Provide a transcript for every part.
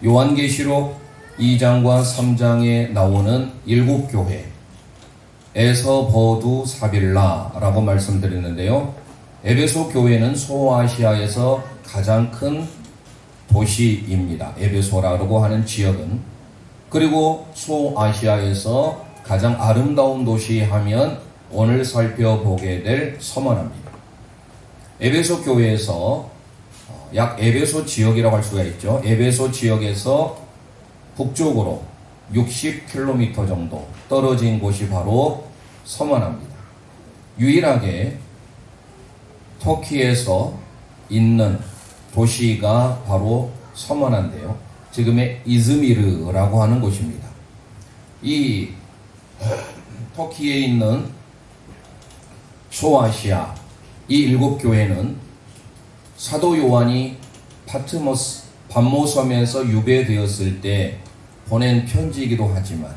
요한계시록 2장과 3장에 나오는 7교회 에서버두 사빌라라고 말씀드렸는데요. 에베소 교회는 소아시아에서 가장 큰 도시입니다. 에베소라고 하는 지역은. 그리고 소아시아에서 가장 아름다운 도시 하면 오늘 살펴보게 될 서머나입니다. 에베소 교회에서 약 에베소 지역이라고 할 수가 있죠. 에베소 지역에서 북쪽으로 60km 정도 떨어진 곳이 바로 서머나입니다. 유일하게 터키에서 있는 도시가 바로 서머나인데요. 지금의 이즈미르라고 하는 곳입니다. 이 터키에 있는 소아시아 이 7교회는 사도 요한이 반모섬에서 유배되었을 때 보낸 편지이기도 하지만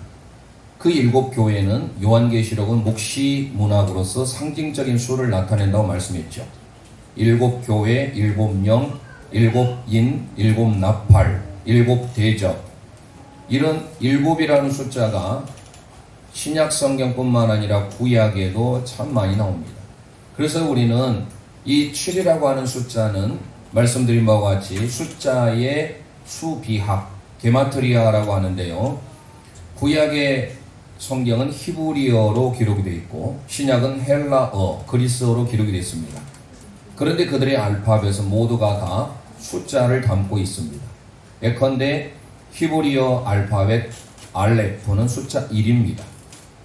그 7교회는 요한계시록은 묵시 문학으로서 상징적인 수를 나타낸다고 말씀했죠. 7교회, 7명, 7인, 7나팔, 7대접 이런 7이라는 숫자가 신약 성경뿐만 아니라 구약에도 참 많이 나옵니다. 그래서 우리는 이 7이라고 하는 숫자는 말씀드린 바와 같이 숫자의 수비학, 게마트리아라고 하는데요. 구약의 성경은 히브리어로 기록이 되어 있고 신약은 헬라어, 그리스어로 기록이 되어 있습니다. 그런데 그들의 알파벳은 모두가 다 숫자를 담고 있습니다. 예컨대 히브리어 알파벳 알레프는 숫자 1입니다.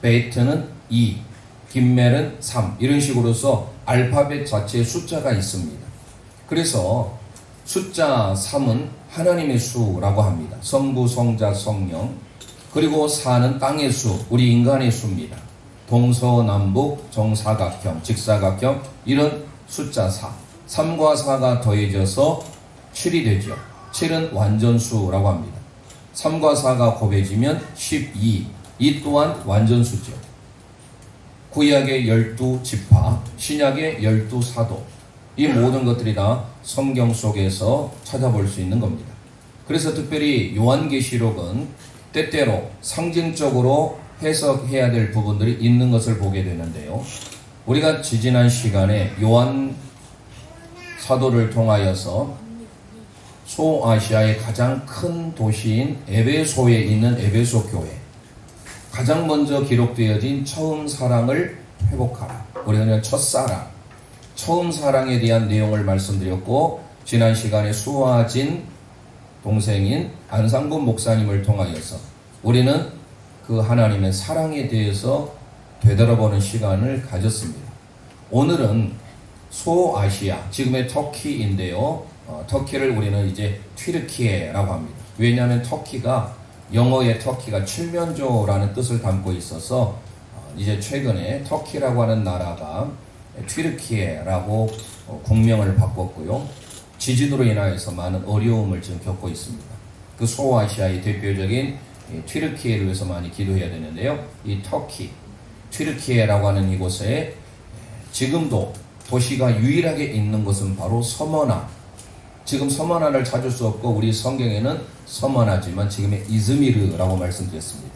베이트는 2, 김멜은 3 이런 식으로서 알파벳 자체에 숫자가 있습니다. 그래서 숫자 3은 하나님의 수라고 합니다. 성부, 성자, 성령. 그리고 4는 땅의 수, 우리 인간의 수입니다. 동서남북, 정사각형, 직사각형 이런 숫자 4. 3과 4가 더해져서 7이 되죠. 7은 완전수라고 합니다. 3과 4가 곱해지면 12. 이 또한 완전수죠. 구약의 12지파, 신약의 12사도 이 모든 것들이 다 성경 속에서 찾아볼 수 있는 겁니다. 그래서 특별히 요한계시록은 때때로 상징적으로 해석해야 될 부분들이 있는 것을 보게 되는데요. 우리가 지지난 시간에 요한 사도를 통하여서 소아시아의 가장 큰 도시인 에베소에 있는 에베소 교회 가장 먼저 기록되어진 처음 사랑을 회복하라. 우리는 첫사랑, 처음 사랑에 대한 내용을 말씀드렸고 지난 시간에 수아진 동생인 안상근 목사님을 통하여서 우리는 그 하나님의 사랑에 대해서 되돌아보는 시간을 가졌습니다. 오늘은 소아시아, 지금의 터키인데요. 터키를 우리는 이제 튀르키예라고 합니다. 왜냐하면 터키가 영어의 터키가 칠면조라는 뜻을 담고 있어서 이제 최근에 터키라고 하는 나라가 튀르키예라고 국명을 바꿨고요. 지진으로 인하여서 많은 어려움을 지금 겪고 있습니다. 그 소아시아의 대표적인 튀르키예를 위해서 많이 기도해야 되는데요. 이 터키, 튀르키예라고 하는 이곳에 지금도 도시가 유일하게 있는 것은 바로 서머나. 지금 서머나를 찾을 수 없고 우리 성경에는 서머나지만 지금의 이즈미르라고 말씀드렸습니다.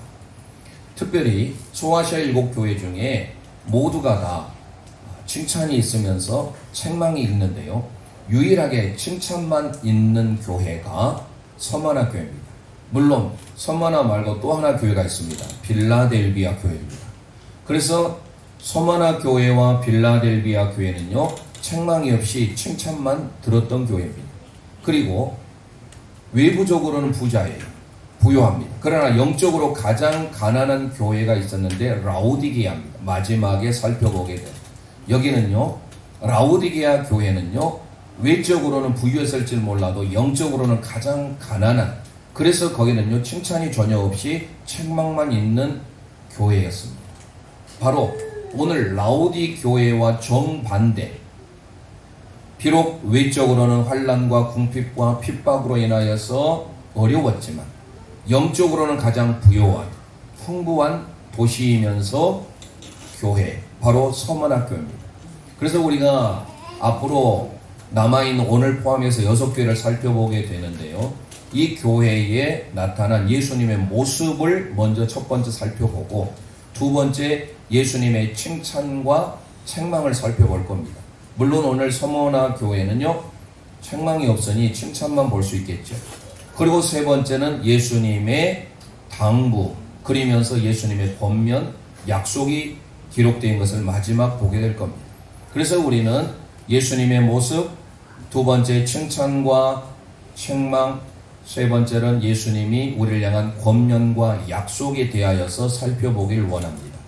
특별히 소아시아 7교회 중에 모두가 다 칭찬이 있으면서 책망이 있는데요. 유일하게 칭찬만 있는 교회가 서머나 교회입니다. 물론 서머나 말고 또 하나 교회가 있습니다. 빌라델비아 교회입니다. 그래서 서머나 교회와 빌라델비아 교회는요, 책망이 없이 칭찬만 들었던 교회입니다. 그리고 외부적으로는 부자예요. 부유합니다. 그러나 영적으로 가장 가난한 교회가 있었는데 라오디게아입니다. 마지막에 살펴보게 된 여기는요, 라오디게아 교회는요, 외적으로는 부유했을지 몰라도 영적으로는 가장 가난한, 그래서 거기는요 칭찬이 전혀 없이 책망만 있는 교회였습니다. 바로 오늘 라오디 교회와 정반대, 비록 외적으로는 환난과 궁핍과 핍박으로 인하여서 어려웠지만 영적으로는 가장 부유한 풍부한 도시이면서 교회, 바로 서머나 교회입니다. 그래서 우리가 앞으로 남아있는 오늘 포함해서 6교회를 살펴보게 되는데요. 이 교회에 나타난 예수님의 모습을 먼저 첫 번째 살펴보고 두 번째 예수님의 칭찬과 책망을 살펴볼 겁니다. 물론 오늘 서머나 교회는요, 책망이 없으니 칭찬만 볼 수 있겠죠. 그리고 세 번째는 예수님의 당부, 그리면서 예수님의 권면, 약속이 기록된 것을 마지막 보게 될 겁니다. 그래서 우리는 예수님의 모습, 두 번째 칭찬과 책망, 세 번째는 예수님이 우리를 향한 권면과 약속에 대하여서 살펴보길 원합니다.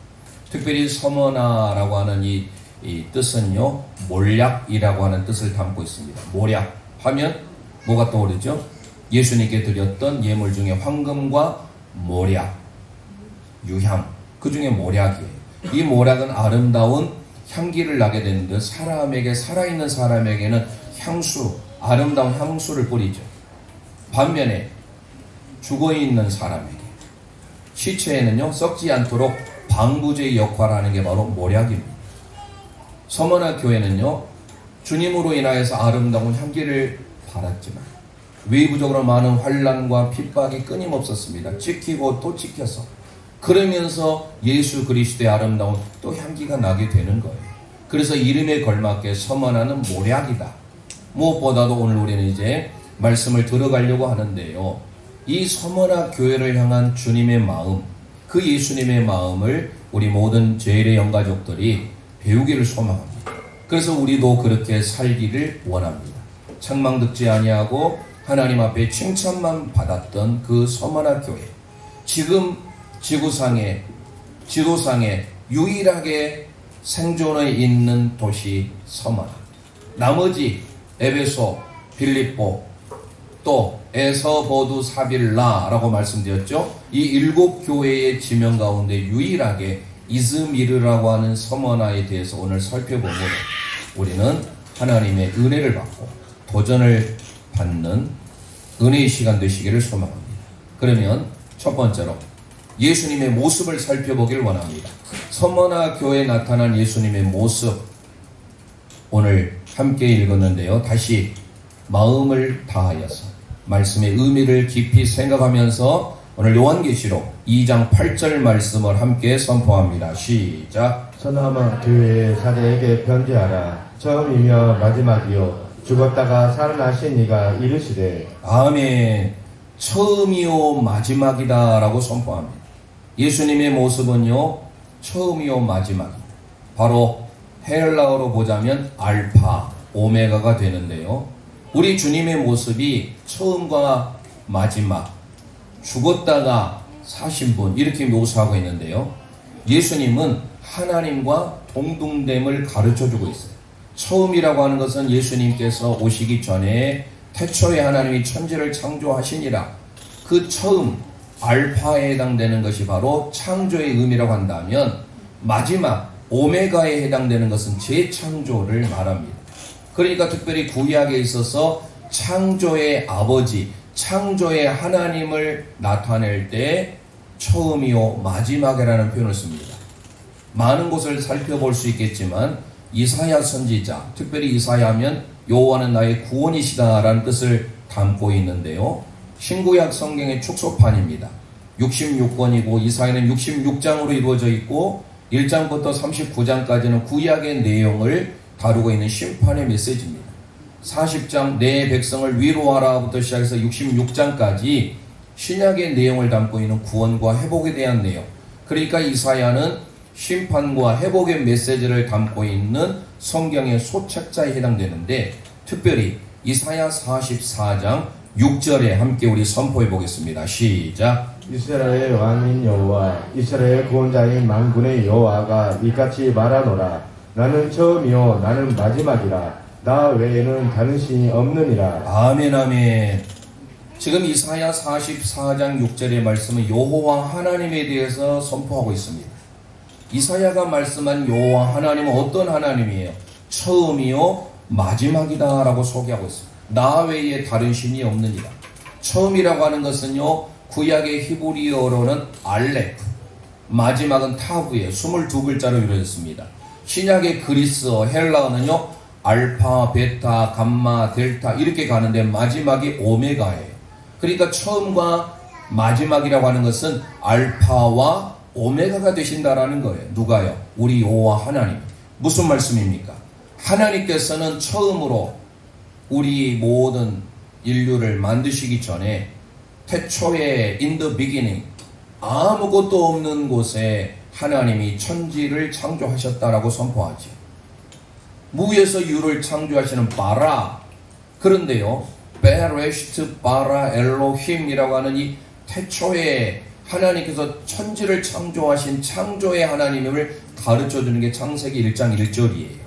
특별히 서머나라고 하는 이 뜻은요, 몰약이라고 하는 뜻을 담고 있습니다. 몰약 하면 뭐가 떠오르죠? 예수님께 드렸던 예물 중에 황금과 몰약, 유향, 그 중에 몰약이에요. 이 몰약은 아름다운 향기를 나게 되는데 사람에게, 살아있는 사람에게는 향수, 아름다운 향수를 뿌리죠. 반면에 죽어있는 사람에게, 시체에는요, 썩지 않도록 방부제의 역할을 하는 게 바로 몰약입니다. 서머나 교회는요, 주님으로 인하여서 아름다운 향기를 발았지만 외부적으로 많은 환난과 핍박이 끊임없었습니다. 찍히고 또 찍혀서, 그러면서 예수 그리스도의 아름다운 또 향기가 나게 되는 거예요. 그래서 이름에 걸맞게 서머나는 몰약이다. 무엇보다도 오늘 우리는 이제 말씀을 들어가려고 하는데요, 이 서머나 교회를 향한 주님의 마음, 그 예수님의 마음을 우리 모든 제일의 영가족들이 배우기를 소망합니다. 그래서 우리도 그렇게 살기를 원합니다. 책망 듣지 아니하고 하나님 앞에 칭찬만 받았던 그 서머나 교회, 지금 지구상에, 지도상에 유일하게 생존해 있는 도시 서머나, 나머지 에베소, 빌립보, 또 에서보두 사빌라라고 말씀드렸죠. 이 일곱 교회의 지명 가운데 유일하게 이즈미르라고 하는 서머나에 대해서 오늘 살펴보고 우리는 하나님의 은혜를 받고 도전을 받는 은혜의 시간 되시기를 소망합니다. 그러면 첫 번째로 예수님의 모습을 살펴보길 원합니다. 서머나 교회에 나타난 예수님의 모습, 오늘 함께 읽었는데요, 다시 마음을 다하여서 말씀의 의미를 깊이 생각하면서 오늘 요한계시록 2장 8절 말씀을 함께 선포합니다. 시작. 서머나 교회의 사제에게 편지하라. 처음이며 마지막이요 죽었다가 살아나신 이가 이르시되. 아멘. 처음이요 마지막이다 라고 선포합니다. 예수님의 모습은요, 처음이요 마지막입니다. 바로 헬라어로 보자면 알파, 오메가가 되는데요, 우리 주님의 모습이 처음과 마지막, 죽었다가 사신 분, 이렇게 묘사하고 있는데요, 예수님은 하나님과 동등됨을 가르쳐주고 있어요. 처음이라고 하는 것은 예수님께서 오시기 전에 태초에 하나님이 천지를 창조하시니라, 그 처음, 알파에 해당되는 것이 바로 창조의 의미라고 한다면, 마지막 오메가에 해당되는 것은 재창조를 말합니다. 그러니까 특별히 구약에 있어서 창조의 아버지, 창조의 하나님을 나타낼 때 처음이요 마지막이라는 표현을 씁니다. 많은 곳을 살펴볼 수 있겠지만 이사야 선지자, 특별히 이사야하면 여호와는 나의 구원이시다라는 뜻을 담고 있는데요, 신구약 성경의 축소판입니다. 66권이고 이사야는 66장으로 이루어져 있고 1장부터 39장까지는 구약의 내용을 다루고 있는 심판의 메시지입니다. 40장 내 백성을 위로하라부터 시작해서 66장까지 신약의 내용을 담고 있는 구원과 회복에 대한 내용, 그러니까 이사야는 심판과 회복의 메시지를 담고 있는 성경의 소책자에 해당되는데, 특별히 이사야 44장 6절에 함께 우리 선포해 보겠습니다. 시작. 이스라엘의 왕인 여호와, 이스라엘 구원자인 만군의 여호와가 이같이 말하노라. 나는 처음이요 나는 마지막이라. 나 외에는 다른 신이 없느니라. 아멘, 아멘. 지금 이사야 44장 6절의 말씀은 여호와 하나님에 대해서 선포하고 있습니다. 이사야가 말씀한 여호와 하나님은 어떤 하나님이에요? 처음이요 마지막이다 라고 소개하고 있습니다. 나 외에 다른 신이 없느니라. 처음이라고 하는 것은요, 구약의 히브리어로는 알레프, 마지막은 타브예요. 22글자로 이루어졌습니다. 신약의 그리스어, 헬라어는요, 알파, 베타, 감마, 델타 이렇게 가는데 마지막이 오메가예요. 그러니까 처음과 마지막이라고 하는 것은 알파와 오메가가 되신다라는 거예요. 누가요? 우리 여호와 하나님. 무슨 말씀입니까? 하나님께서는 처음으로 우리 모든 인류를 만드시기 전에 태초에 in the beginning 아무것도 없는 곳에 하나님이 천지를 창조하셨다라고 선포하지. 무에서 유를 창조하시는 바라. 그런데요, 베레시트 바라 엘로힘이라고 하는 이 태초에 하나님께서 천지를 창조하신 창조의 하나님을 가르쳐주는 게 창세기 1장 1절이에요.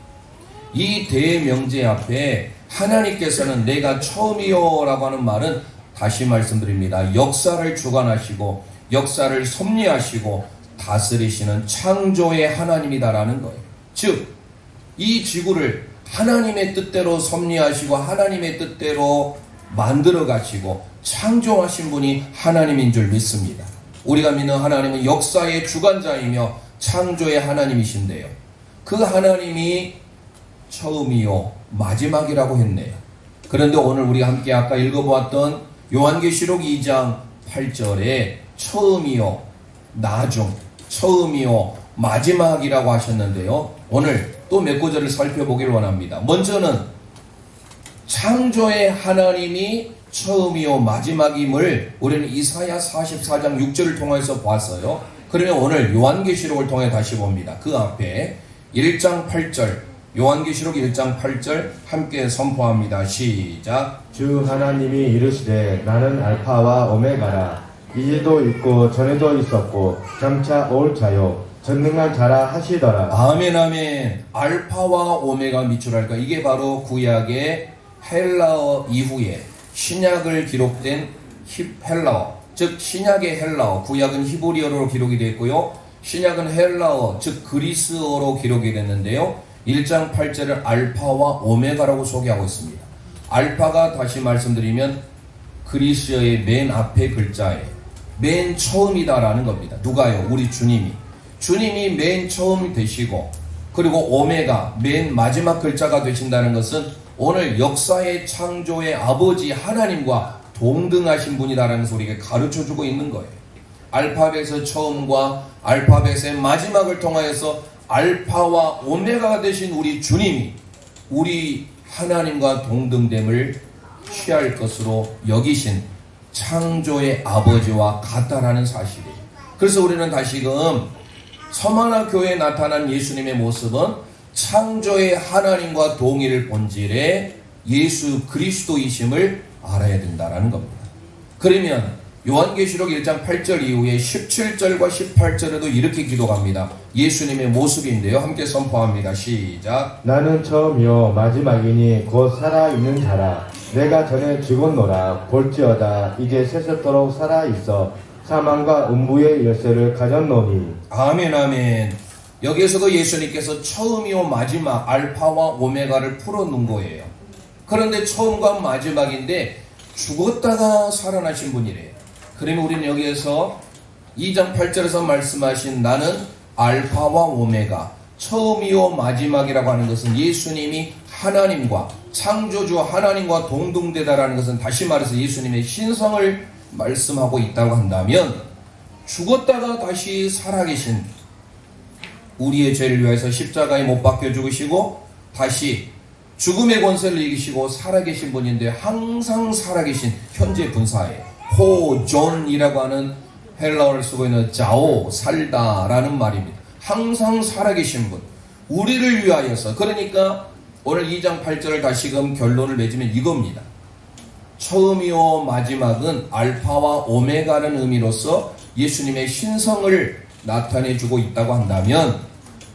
이 대명제 앞에 하나님께서는 내가 처음이요 라고 하는 말은 다시 말씀드립니다. 역사를 주관하시고 역사를 섭리하시고 다스리시는 창조의 하나님이다라는 거예요. 즉, 이 지구를 하나님의 뜻대로 섭리하시고 하나님의 뜻대로 만들어 가시고 창조하신 분이 하나님인 줄 믿습니다. 우리가 믿는 하나님은 역사의 주관자이며 창조의 하나님이신데요. 그 하나님이 처음이요 마지막이라고 했네요. 그런데 오늘 우리가 함께 아까 읽어보았던 요한계시록 2장 8절에 처음이요 나중, 처음이요 마지막이라고 하셨는데요. 오늘 또 몇 구절을 살펴보길 원합니다. 먼저는 창조의 하나님이 처음이요 마지막임을 우리는 이사야 44장 6절을 통해서 봤어요. 그러면 오늘 요한계시록을 통해 다시 봅니다. 그 앞에 1장 8절 요한계시록 1장 8절 함께 선포합니다. 시작. 주 하나님이 이르시되 나는 알파와 오메가라. 이제도 있고 전에도 있었고 장차 올 자요 전능한 자라 하시더라. 아멘 아멘. 알파와 오메가 미출할까. 이게 바로 구약의 헬라어 이후에 신약을 기록된 헬라어, 즉 신약의 헬라어, 구약은 히브리어로 기록이 되어 있고요. 신약은 헬라어, 즉 그리스어로 기록이 됐는데요. 1장 8절을 알파와 오메가라고 소개하고 있습니다. 알파가 다시 말씀드리면 그리스어의 맨 앞에 글자에 맨 처음이다라는 겁니다. 누가요? 우리 주님이. 주님이 맨 처음 되시고 그리고 오메가 맨 마지막 글자가 되신다는 것은 오늘 역사의 창조의 아버지 하나님과 동등하신 분이다라는 소리가 가르쳐주고 있는 거예요. 알파벳의 처음과 알파벳의 마지막을 통하여서 알파와 오메가가 되신 우리 주님이 우리 하나님과 동등됨을 취할 것으로 여기신 창조의 아버지와 같다라는 사실이에요. 그래서 우리는 다시금 서마나 교회에 나타난 예수님의 모습은 창조의 하나님과 동일 본질의 예수 그리스도이심을 알아야 된다라는 겁니다. 그러면 요한계시록 1장 8절 이후에 17절과 18절에도 이렇게 기록합니다. 예수님의 모습인데요. 함께 선포합니다. 시작. 나는 처음이요 마지막이니 곧 살아있는 자라. 내가 전에 죽었노라. 볼지어다 이제 세세토록 살아있어 사망과 음부의 열쇠를 가졌노니. 아멘 아멘. 여기에서도 예수님께서 처음이요 마지막 알파와 오메가를 풀어놓은 거예요. 그런데 처음과 마지막인데 죽었다가 살아나신 분이래요. 그러면 우리는 여기에서 2장 8절에서 말씀하신 나는 알파와 오메가 처음이요 마지막이라고 하는 것은 예수님이 하나님과 창조주 하나님과 동등되다라는 것은 다시 말해서 예수님의 신성을 말씀하고 있다고 한다면 죽었다가 다시 살아계신 우리의 죄를 위해서 십자가에 못 박혀 죽으시고 다시 죽음의 권세를 이기시고 살아계신 분인데 항상 살아계신 현재 분사예요. 호존이라고 하는 헬라어를 쓰고 있는 자오 살다라는 말입니다. 항상 살아계신 분 우리를 위하여서. 그러니까 오늘 2장 8절을 다시금 결론을 맺으면 이겁니다. 처음이요 마지막은 알파와 오메가라는 의미로서 예수님의 신성을 나타내주고 있다고 한다면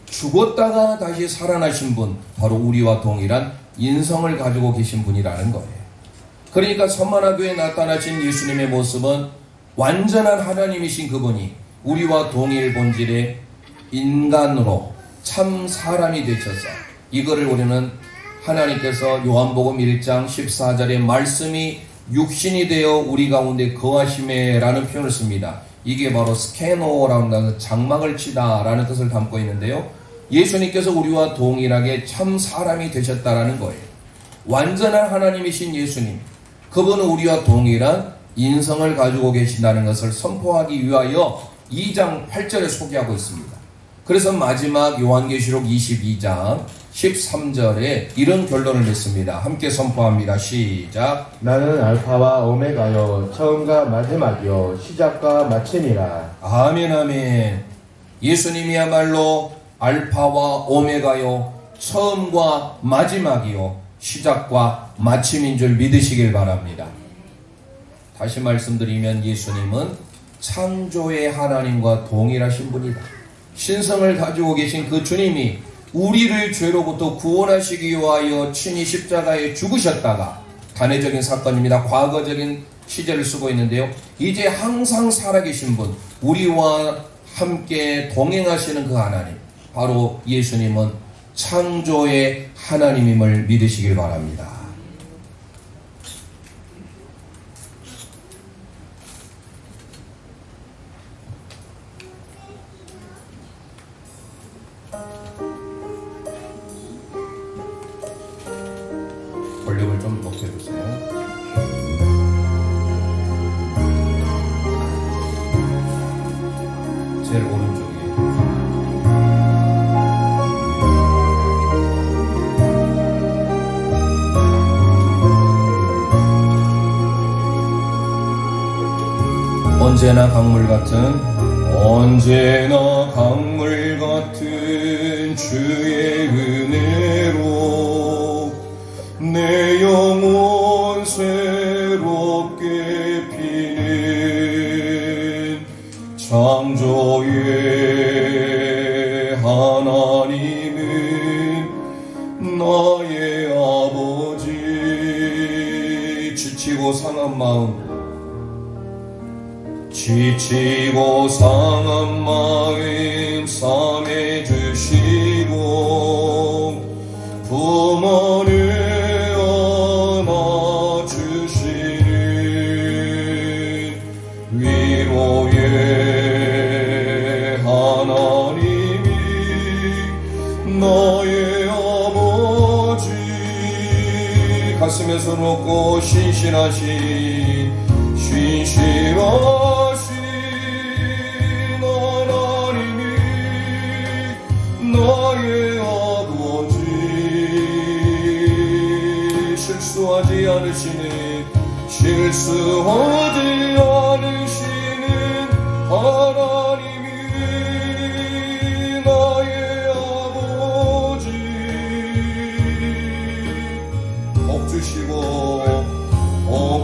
죽었다가 다시 살아나신 분 바로 우리와 동일한 인성을 가지고 계신 분이라는 거예요. 그러니까 선만화교에 나타나신 예수님의 모습은 완전한 하나님이신 그분이 우리와 동일 본질의 인간으로 참 사람이 되셔서 이거를 우리는 하나님께서 요한복음 1장 14절에 말씀이 육신이 되어 우리 가운데 거하심에 라는 표현을 씁니다. 이게 바로 스케노라는 단어 장막을 치다 라는 뜻을 담고 있는데요. 예수님께서 우리와 동일하게 참 사람이 되셨다라는 거예요. 완전한 하나님이신 예수님 그분은 우리와 동일한 인성을 가지고 계신다는 것을 선포하기 위하여 2장 8절에 소개하고 있습니다. 그래서 마지막 요한계시록 22장 13절에 이런 결론을 냈습니다. 함께 선포합니다. 시작. 나는 알파와 오메가요 처음과 마지막이요 시작과 마침이라. 아멘 아멘. 예수님이야말로 알파와 오메가요 처음과 마지막이요 시작과 마침인 줄 믿으시길 바랍니다. 다시 말씀드리면 예수님은 창조의 하나님과 동일하신 분이다. 신성을 가지고 계신 그 주님이 우리를 죄로부터 구원하시기 위하여 친히 십자가에 죽으셨다가, 단회적인 사건입니다. 과거적인 시제를 쓰고 있는데요, 이제 항상 살아계신 분, 우리와 함께 동행하시는 그 하나님, 바로 예수님은 창조의 하나님임을 믿으시길 바랍니다. 볼륨을 좀 높여주세요. 제일 오른쪽에. 언제나 강물 같은 주의 은혜로 내 영혼 새롭게 피는 창조의 하나님은 나의 아버지. 지치고 상한 마음 삼해 주시고 부모를 안아 주시는 위로의 하나님이 나의 아버지. 가슴에 손 얹고 신실하신 하나님이 나의 아버지. 실수하지 않으시는 하나님이 나의 아버지. 복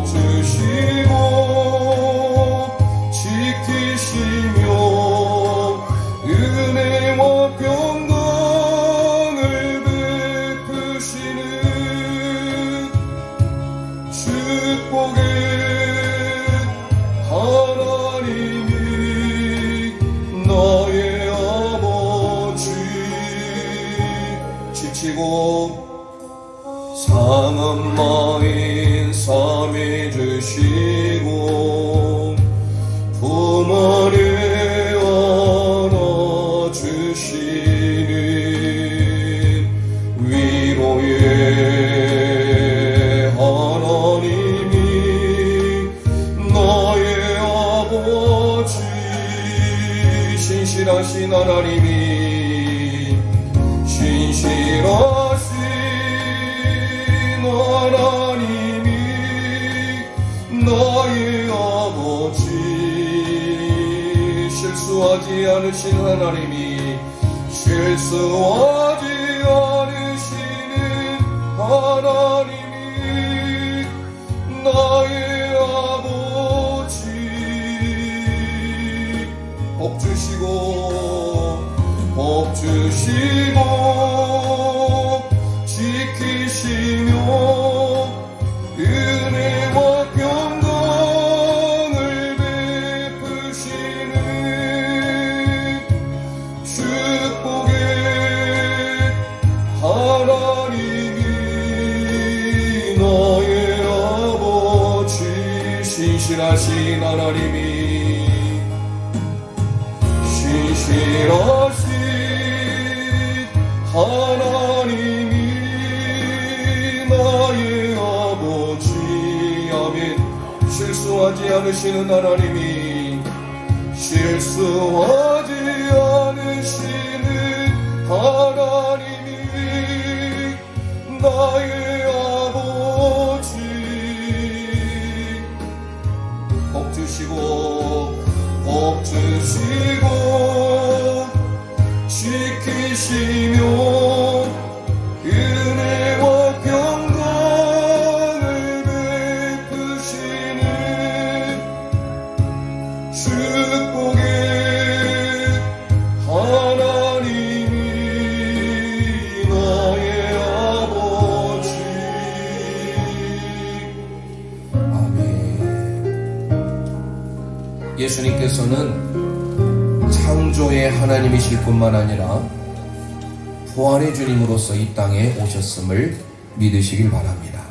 주시고 지키시며 은혜와 평강을 베푸시는 축복의 하나님이 나의 아버지. 지치고 상한 마음 삼해 주시고 부모를 안아 주시는 위로의 하나님이 나의 아버지. 신실하신 하나님이 나의 아버지. 실수하지 않으신 하나님이 나의 아버지. 복 주시고 지키시며 은혜와 평강을 베푸시는 축복의 하나님이 나의 아버지. 신실하신 하나님이 나의 아버지. 아멘. 실수하지 않으시는 하나님이 실수하지 않으시는 하나님이 나의 아버지 복 주시고 복 주시고 지키시며 은혜와 평강을 베푸시는 축복의 하나님이 나의 아버지. 아멘. 예수님께서는 창조의 하나님이실 뿐만 아니라 부활의 주님으로서 이 땅에 오셨음을 믿으시길 바랍니다.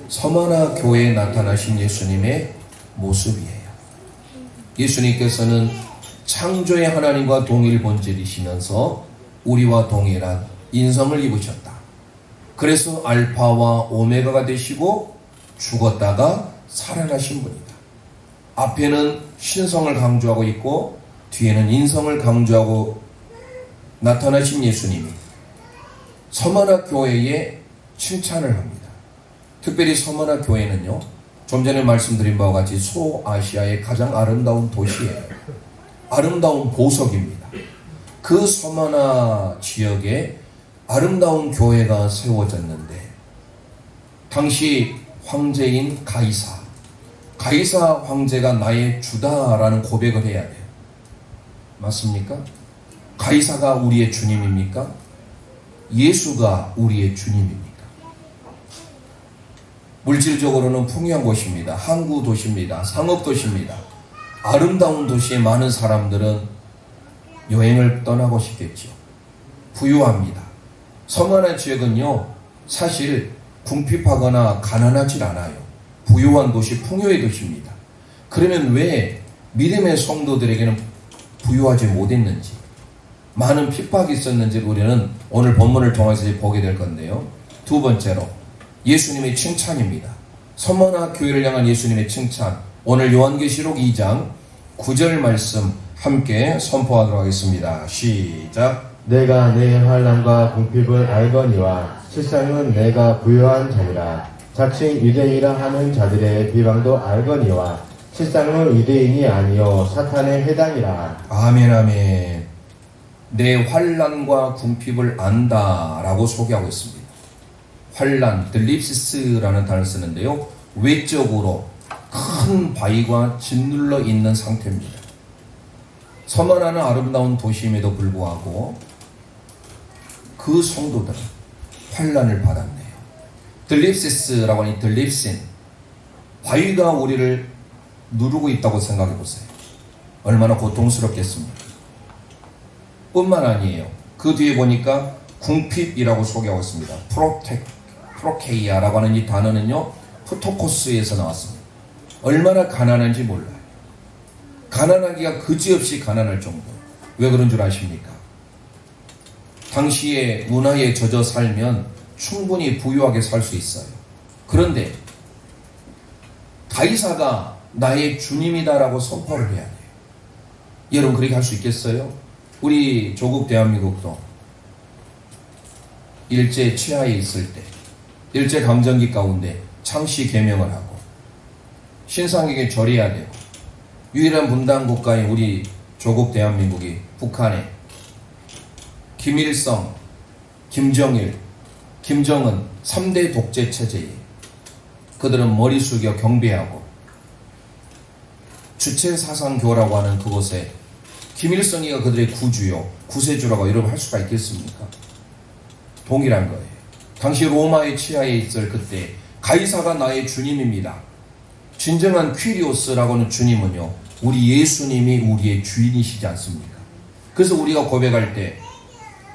서머나 교회에 나타나신 예수님의 모습이에요. 예수님께서는 창조의 하나님과 동일 본질이시면서 우리와 동일한 인성을 입으셨다. 그래서 알파와 오메가가 되시고 죽었다가 살아나신 분이다. 앞에는 신성을 강조하고 있고 뒤에는 인성을 강조하고 나타나신 예수님이 서머나 교회에 칭찬을 합니다. 특별히 서머나 교회는요, 좀 전에 말씀드린 바와 같이 소아시아의 가장 아름다운 도시예요. 아름다운 보석입니다. 그 서머나 지역에 아름다운 교회가 세워졌는데 당시 황제인 가이사 황제가 나의 주다라는 고백을 해야 돼요. 맞습니까? 가이사가 우리의 주님입니까? 예수가 우리의 주님입니까? 물질적으로는 풍요한 곳입니다. 항구 도시입니다. 상업 도시입니다. 아름다운 도시에 많은 사람들은 여행을 떠나고 싶겠죠. 부유합니다. 서머나 지역은요, 사실 궁핍하거나 가난하지 않아요. 부유한 도시, 풍요의 도시입니다. 그러면 왜 믿음의 성도들에게는 부유하지 못했는지, 많은 핍박이 있었는지 우리는 오늘 본문을 통해서 보게 될 건데요. 두 번째로 예수님의 칭찬입니다. 서머나 교회를 향한 예수님의 칭찬, 오늘 요한계시록 2장 9절 말씀 함께 선포하도록 하겠습니다. 시작. 내가 내 환난과 궁핍을 알거니와 실상은 내가 부요한 자니라. 자칭 유대인이라 하는 자들의 비방도 알거니와 실상은 유대인이 아니요 사탄의 해당이라. 아멘 아멘. 내 환난과 궁핍을 안다라고 소개하고 있습니다. 환난, 들립시스라는 단어를 쓰는데요, 외적으로 큰 바위가 짓눌러 있는 상태입니다. 서머나는 아름다운 도시임에도 불구하고 그 성도들은 환난을 받았네요. 들립시스라고 하니 들립신, 바위가 우리를 누르고 있다고 생각해 보세요. 얼마나 고통스럽겠습니까? 뿐만 아니에요. 그 뒤에 보니까 궁핍이라고 소개하고 있습니다. 프로케이아라고 하는 이 단어는요, 프토코스에서 나왔습니다. 얼마나 가난한지 몰라요. 가난하기가 그지없이 가난할 정도. 왜 그런 줄 아십니까? 당시의 문화에 젖어 살면 충분히 부유하게 살 수 있어요. 그런데 가이사가 나의 주님이다라고 선포를 해야 돼요. 여러분 그렇게 할 수 있겠어요? 우리 조국 대한민국도 일제 치하에 있을 때 일제 강점기 가운데 창씨 개명을 하고 신상에게 절해야 되고 유일한 분단 국가인 우리 조국 대한민국이 북한에 김일성, 김정일, 김정은 3대 독재 체제에 그들은 머리 숙여 경배하고 주체사상교라고 하는 그곳에 김일성이가 그들의 구주요, 구세주라고 여러분 할 수가 있겠습니까? 동일한 거예요. 당시 로마의 치하에 있을 그때 가이사가 나의 주님입니다. 진정한 퀴리오스라고 하는 주님은요, 우리 예수님이 우리의 주인이시지 않습니까? 그래서 우리가 고백할 때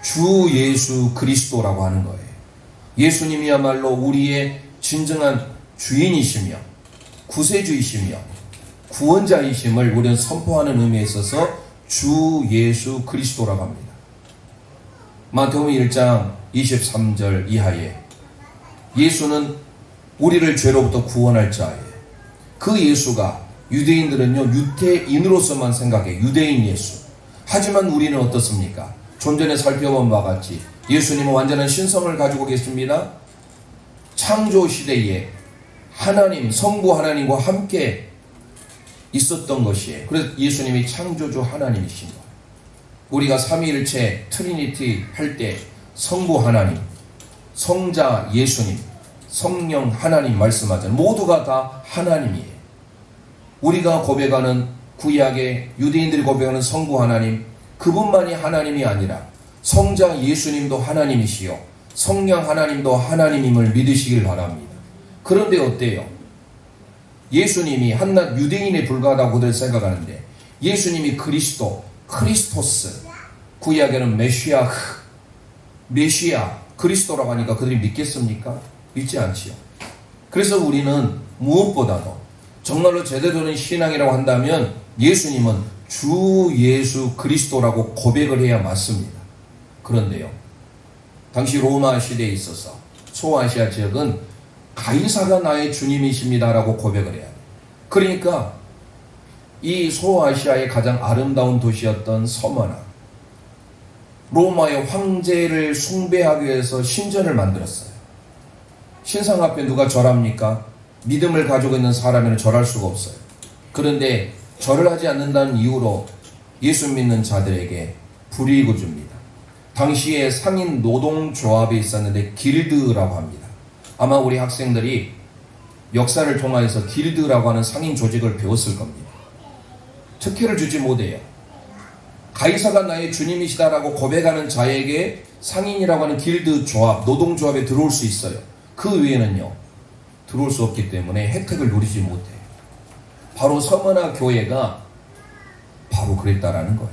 주 예수 그리스도라고 하는 거예요. 예수님이야말로 우리의 진정한 주인이시며 구세주이시며 구원자이심을 우리는 선포하는 의미에 있어서 주 예수 그리스도라고 합니다. 마태복음 1장 23절 이하에 예수는 우리를 죄로부터 구원할 자예요. 그 예수가 유대인들은요 유대인으로서만 생각해 유대인 예수. 하지만 우리는 어떻습니까? 좀 전에 살펴본 바와 같이 예수님은 완전한 신성을 가지고 계십니다. 창조 시대에 하나님 성부 하나님과 함께 있었던 것이에요. 그래서 예수님이 창조주 하나님이신 거예요. 우리가 삼위일체 트리니티 할 때 성부 하나님, 성자 예수님, 성령 하나님 말씀하잖아요. 모두가 다 하나님이에요. 우리가 고백하는 구약의 유대인들이 고백하는 성부 하나님, 그분만이 하나님이 아니라 성자 예수님도 하나님이시요 성령 하나님도 하나님임을 믿으시길 바랍니다. 그런데 어때요? 예수님이 한낱 유대인에 불과하다고들 생각하는데 예수님이 그리스도, 크리스토스, 구약에는 메시아, 그리스도라고 하니까 그들이 믿겠습니까? 믿지 않지요. 그래서 우리는 무엇보다도 정말로 제대로 된 신앙이라고 한다면 예수님은 주 예수 그리스도라고 고백을 해야 맞습니다. 그런데요, 당시 로마 시대에 있어서 소아시아 지역은 가이사가 나의 주님이십니다라고 고백을 해야 돼요. 그러니까 이 소아시아의 가장 아름다운 도시였던 서머나, 로마의 황제를 숭배하기 위해서 신전을 만들었어요. 신상 앞에 누가 절합니까? 믿음을 가지고 있는 사람에는 절할 수가 없어요. 그런데 절을 하지 않는다는 이유로 예수 믿는 자들에게 불이익을 줍니다. 당시에 상인 노동조합이 있었는데 길드라고 합니다. 아마 우리 학생들이 역사를 통해서 길드라고 하는 상인 조직을 배웠을 겁니다. 특혜를 주지 못해요. 가이사가 나의 주님이시다라고 고백하는 자에게 상인이라고 하는 길드 조합, 노동조합에 들어올 수 있어요. 그 외에는요, 들어올 수 없기 때문에 혜택을 누리지 못해요. 바로 서머나 교회가 바로 그랬다라는 거예요.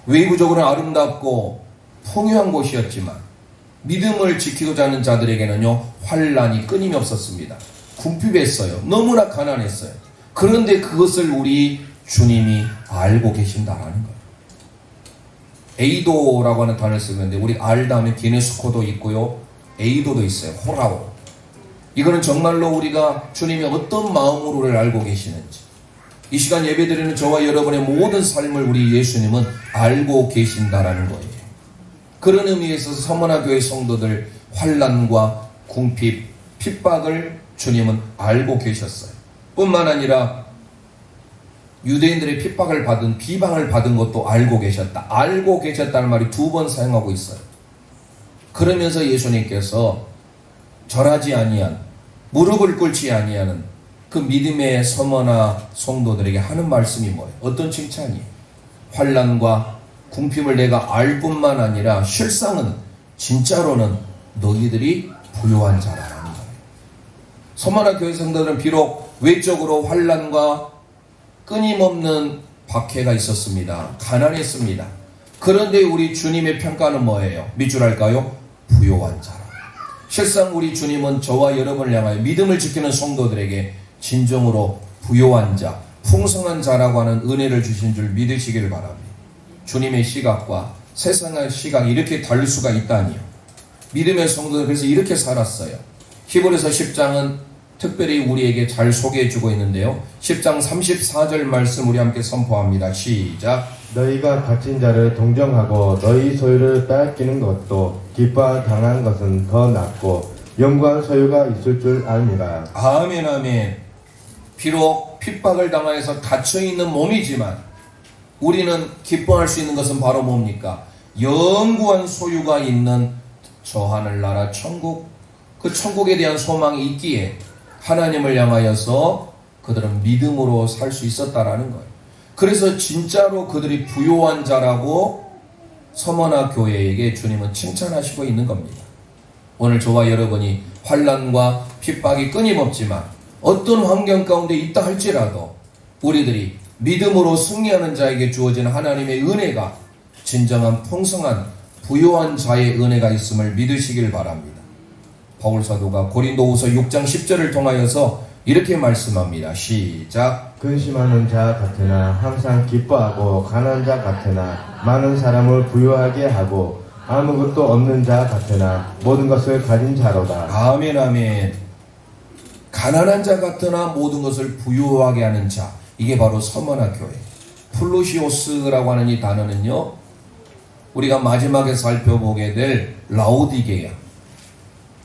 외부적으로는 아름답고 풍요한 곳이었지만 믿음을 지키고자 하는 자들에게는요 환란이 끊임이 없었습니다. 궁핍했어요. 너무나 가난했어요. 그런데 그것을 우리 주님이 알고 계신다라는 거예요. 에이도라고 하는 단어를 쓰는데 우리 알 다음에 기네스코도 있고요, 에이도도 있어요. 호라오. 이거는 정말로 우리가 주님이 어떤 마음으로 우리를 알고 계시는지, 이 시간 예배드리는 저와 여러분의 모든 삶을 우리 예수님은 알고 계신다라는 거예요. 그런 의미에서 서머나 교회 성도들 환난과 궁핍, 핍박을 주님은 알고 계셨어요. 뿐만 아니라 유대인들의 핍박을 받은, 비방을 받은 것도 알고 계셨다. 알고 계셨다는 말이 2번 사용하고 있어요. 그러면서 예수님께서 절하지 아니한, 무릎을 꿇지 아니하는 그 믿음의 서머나 성도들에게 하는 말씀이 뭐예요? 어떤 칭찬이에요? 환난과 궁핍을 내가 알 뿐만 아니라 실상은, 진짜로는 너희들이 부요한 자라는 거예요. 서머나 교회 성도들은 비록 외적으로 환난과 끊임없는 박해가 있었습니다. 가난했습니다. 그런데 우리 주님의 평가는 뭐예요? 밑줄 할까요? 부요한 자라. 실상 우리 주님은 저와 여러분을 향하여 믿음을 지키는 성도들에게 진정으로 부요한 자, 풍성한 자라고 하는 은혜를 주신 줄 믿으시기를 바랍니다. 주님의 시각과 세상의 시각이 이렇게 다를 수가 있다니요. 믿음의 성도들 그래서 이렇게 살았어요. 히브리서 10장은 특별히 우리에게 잘 소개해주고 있는데요. 10장 34절 말씀 우리 함께 선포합니다. 시작. 너희가 갇힌 자를 동정하고 너희 소유를 빼앗기는 것도 기뻐 당한 것은 더 낫고 영광 소유가 있을 줄 압니다. 아멘 아멘. 비록 핍박을 당하여서 갇혀있는 몸이지만 우리는 기뻐할 수 있는 것은 바로 뭡니까? 영구한 소유가 있는 저 하늘나라 천국, 그 천국에 대한 소망이 있기에 하나님을 향하여서 그들은 믿음으로 살 수 있었다라는 거예요. 그래서 진짜로 그들이 부요한 자라고 서머나 교회에게 주님은 칭찬하시고 있는 겁니다. 오늘 저와 여러분이 환난과 핍박이 끊임없지만 어떤 환경 가운데 있다 할지라도 우리들이 믿음으로 승리하는 자에게 주어진 하나님의 은혜가 진정한 풍성한 부요한 자의 은혜가 있음을 믿으시길 바랍니다. 바울 사도가 고린도후서 6장 10절을 통하여서 이렇게 말씀합니다. 시작. 근심하는 자 같으나 항상 기뻐하고 가난한 자 같으나 많은 사람을 부유하게 하고 아무것도 없는 자 같으나 모든 것을 가진 자로다. 아멘 아멘. 가난한 자 같으나 모든 것을 부유하게 하는 자, 이게 바로 서머나 교회. 플루시오스라고 하는 이 단어는요, 우리가 마지막에 살펴보게 될 라오디게야,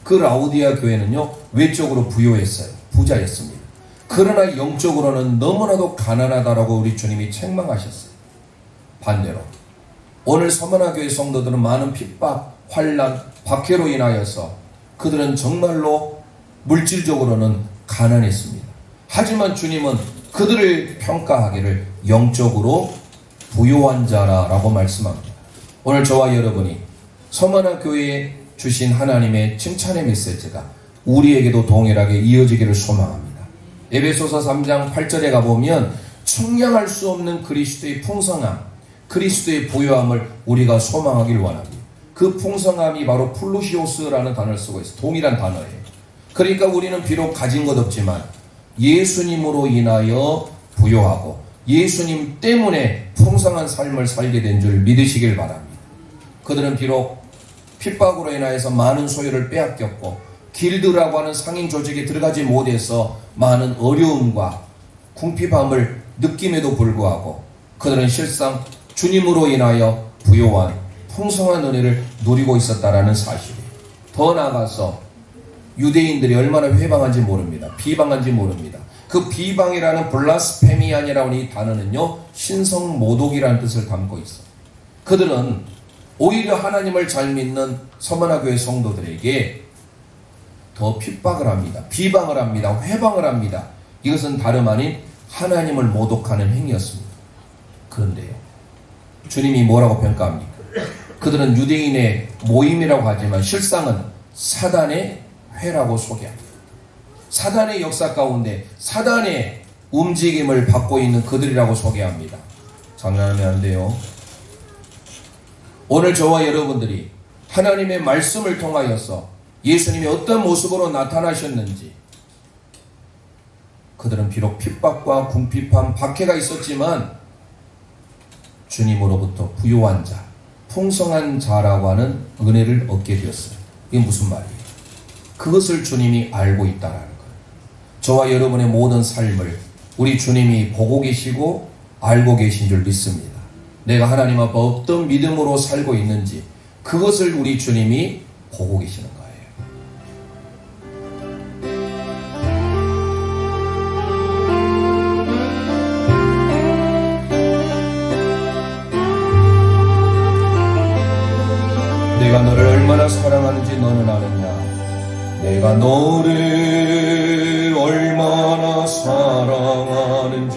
그 라오디아 교회는요 외적으로 부유했어요. 부자였습니다. 그러나 영적으로는 너무나도 가난하다라고 우리 주님이 책망하셨어요. 반대로 오늘 서머나 교회 성도들은 많은 핍박, 환난, 박해로 인하여서 그들은 정말로 물질적으로는 가난했습니다. 하지만 주님은 그들을 평가하기를 영적으로 부유한 자라고 말씀합니다. 오늘 저와 여러분이 서머나 교회에 주신 하나님의 칭찬의 메시지가 우리에게도 동일하게 이어지기를 소망합니다. 에베소서 3장 8절에 가보면 측량할 수 없는 그리스도의 풍성함, 그리스도의 부유함을 우리가 소망하길 원합니다. 그 풍성함이 바로 플루시오스라는 단어를 쓰고 있어요. 동일한 단어예요. 그러니까 우리는 비록 가진 것 없지만 예수님으로 인하여 부유하고 예수님 때문에 풍성한 삶을 살게 된 줄 믿으시길 바랍니다. 그들은 비록 핍박으로 인하여서 많은 소유를 빼앗겼고 길드라고 하는 상인 조직에 들어가지 못해서 많은 어려움과 궁핍함을 느낌에도 불구하고 그들은 실상 주님으로 인하여 부요한 풍성한 은혜를 누리고 있었다라는 사실이에요. 더 나아가서 유대인들이 얼마나 회방한지 모릅니다. 비방한지 모릅니다. 그 비방이라는 블라스페미안이라고 하는 이 단어는요 신성모독이라는 뜻을 담고 있어요. 그들은 오히려 하나님을 잘 믿는 서머나 교회 성도들에게 더 핍박을 합니다. 비방을 합니다. 회방을 합니다. 이것은 다름 아닌 하나님을 모독하는 행위였습니다. 그런데요, 주님이 뭐라고 평가합니까? 그들은 유대인의 모임이라고 하지만 실상은 사단의 회라고 소개합니다. 사단의 역사 가운데 사단의 움직임을 받고 있는 그들이라고 소개합니다. 장난하면 안 돼요. 오늘 저와 여러분들이 하나님의 말씀을 통하여서 예수님이 어떤 모습으로 나타나셨는지, 그들은 비록 핍박과 궁핍함, 박해가 있었지만 주님으로부터 부유한 자, 풍성한 자라고 하는 은혜를 얻게 되었어요. 이게 무슨 말이에요? 그것을 주님이 알고 있다라는 거예요. 저와 여러분의 모든 삶을 우리 주님이 보고 계시고 알고 계신 줄 믿습니다. 내가 하나님 앞에 어떤 믿음으로 살고 있는지 그것을 우리 주님이 보고 계시는 거예요. 내가 너를 얼마나 사랑하는지 너는 아느냐? 내가 너를 얼마나 사랑하는지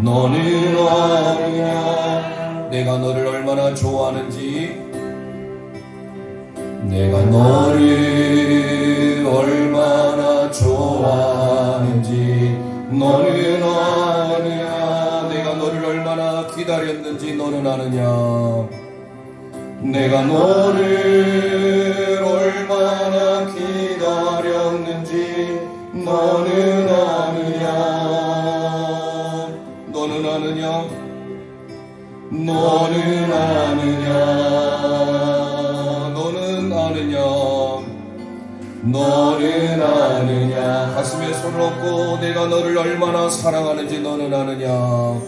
너는 아느냐? 내가 너를 얼마나 좋아하는지, 내가 너를 얼마나 좋아하는지 너는 아느냐? 내가 너를 얼마나 기다렸는지 너는 아느냐? 내가 너를 얼마나 기다렸는지 너는 아느냐? 너는 아느냐? 너는 아느냐? 너는 아느냐? 너는 아느냐? 가슴에 손을 얹고 내가 너를 얼마나 사랑하는지 너는 아느냐?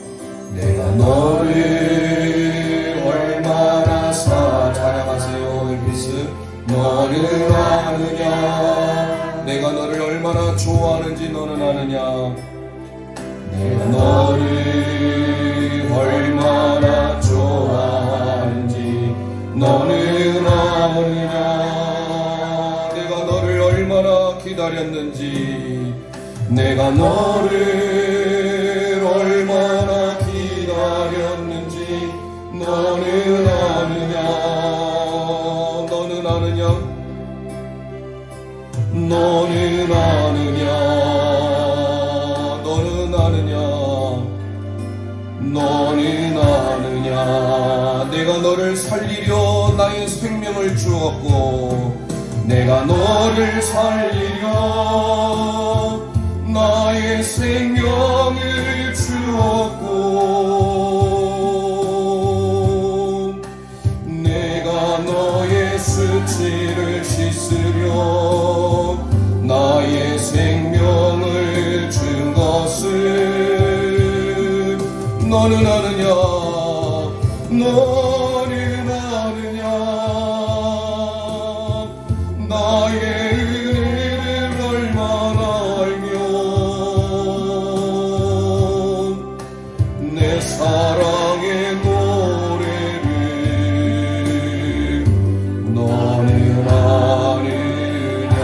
내가 너를 얼마나 찬양하세요 엘피스. 너는 아느냐? 내가 너를 얼마나 좋아하는지 너는 아느냐? 내가 너를 얼마나 좋아하는지 너는 아느냐? 내가 너를 얼마나 기다렸는지, 내가 너를 얼마나 기다렸는지 너는 아느냐? 너는 아느냐? 너는 아느냐? 너는 아느냐? 너는 아느냐? 내가 너를 살리려 나의 생명을 주었고, 내가 너를 살리려 나의 생명을 주었고, 내가 너의 수치를 씻으려 나의 생명 너는 아느냐 너는 아느냐 나의 은혜를 얼마나 알며 내 사랑의 노래를 너는 아느냐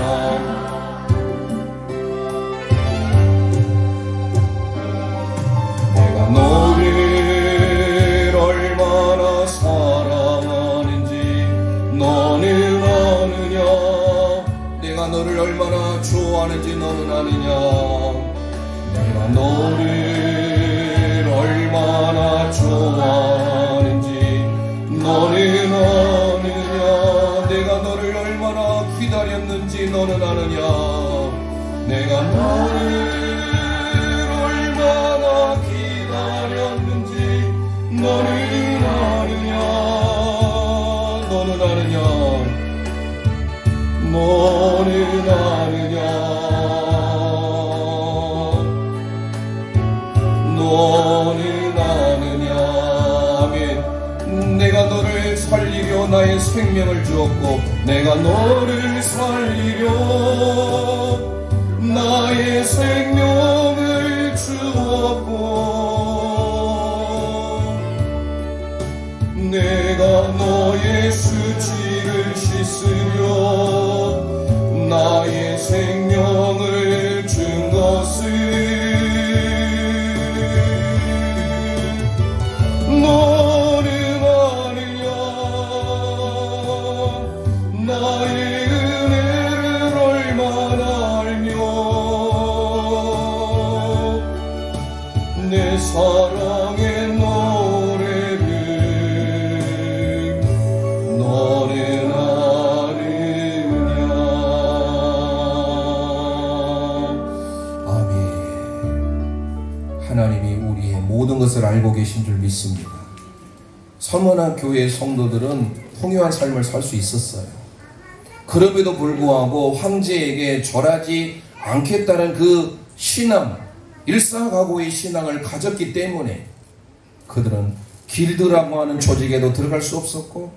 내가 너를 얼마나 사랑하는지 너는 아느냐 내가 너를 얼마나 좋아하는지 너는 아느냐 내가 너를 얼마나 좋아하는지 너는 아느냐 내가 너를 얼마나 기다렸는지 너는 아느냐 내가 너를 얼마나 기다렸는지 너는 아느냐 너는 아느냐 너는 아느냐 너는 아느냐 아멘 내가 너를 살리려 나의 생명을 주었고 내가 너를 살리려 나의 생명을 주었고 내가 너의 수치를 씻으려 나의 생명을 준 것을 너는 아느냐 나의 은혜를 얼마나 알며 내 사랑의 노래를 너는 아느냐 아멘 하나님이 우리의 모든 것을 알고 계신 줄 믿습니다. 서머나 교회의 성도들은 풍요한 삶을 살 수 있었어요. 그럼에도 불구하고 황제에게 절하지 않겠다는 그 신앙, 일사각오의 신앙을 가졌기 때문에 그들은 길드라고 하는 조직에도 들어갈 수 없었고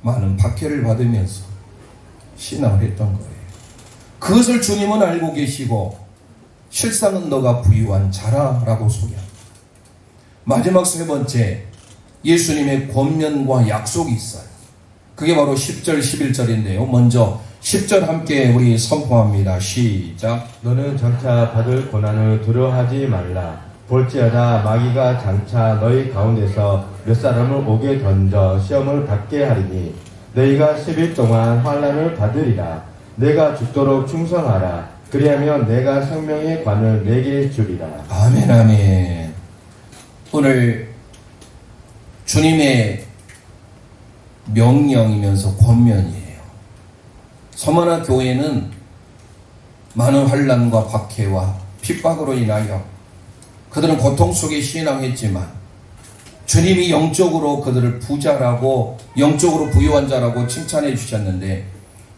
많은 박해를 받으면서 신앙을 했던 거예요. 그것을 주님은 알고 계시고 실상은 너가 부유한 자라라고 소개합니다. 마지막 세 번째 예수님의 권면과 약속이 있어요. 그게 바로 10절 11절인데요 먼저 10절 함께 우리 선포합니다. 시작. 너는 장차 받을 고난을 두려워하지 말라. 볼지어다 마귀가 장차 너희 가운데서 몇 사람을 오게 던져 시험을 받게 하리니 너희가 10일 동안 환난을 받으리라. 내가 죽도록 충성하라. 그리하면 내가 생명의 관을 내게 주리라. 아멘 아멘. 오늘 주님의 명령이면서 권면이에요. 서머나 교회는 많은 환난과 박해와 핍박으로 인하여 그들은 고통 속에 신앙했지만 주님이 영적으로 그들을 부자라고 영적으로 부유한 자라고 칭찬해 주셨는데